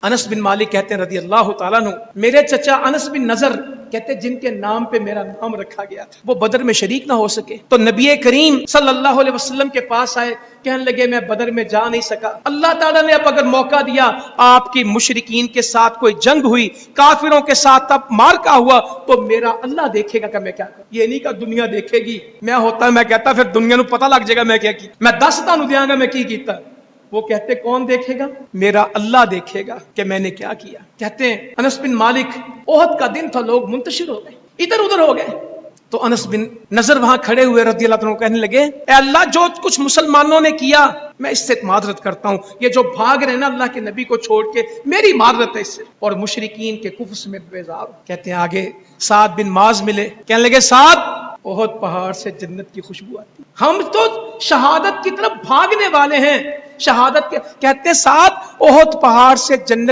انس بن مالک کہتے ہیں رضی اللہ تعالیٰ عنہ، میرے چچا انس بن نضر کہتے ہیں جن کے نام پہ میرا نام رکھا گیا تھا، وہ بدر میں شریک نہ ہو سکے، تو نبی کریم صلی اللہ علیہ وسلم کے پاس آئے، کہنے لگے میں بدر میں جا نہیں سکا، اللہ تعالیٰ نے اب اگر موقع دیا، آپ کی مشرکین کے ساتھ کوئی جنگ ہوئی، کافروں کے ساتھ اب مارکا ہوا، تو میرا اللہ دیکھے گا کہ میں کیا کروں، یہ نہیں کہ دنیا دیکھے گی، میں ہوتا میں کہتا پھر دنیا نو پتہ لگ جائے گا میں کیا کی، میں دستا نو دیاں گا میں کی کیتا، وہ کہتے کون دیکھے گا؟ میرا اللہ دیکھے گا کہ میں نے کیا کیا۔ کہتے ہیں انس بن مالک، احد کا دن تھا، لوگ منتشر ہو گئے، ادھر ادھر ہو گئے، تو انس بن نضر وہاں کھڑے ہوئے رضی اللہ عنہ، کہنے لگے اے اللہ جو کچھ مسلمانوں نے کیا میں اس سے معذرت کرتا ہوں، یہ جو بھاگ رہے نا اللہ کے نبی کو چھوڑ کے، میری معذرت ہے اس سے، اور مشرکین کے کفر سے میں بیزار ہوں۔ کہتے ہیں آگے سعد بن معاذ ملے، کہنے لگے سعد، احد پہاڑ سے جنت کی خوشبو آتی، ہم تو شہادت کی طرف بھاگنے والے ہیں، شہادت کے، کہتے ہیں سعد احد پہاڑ سے جنت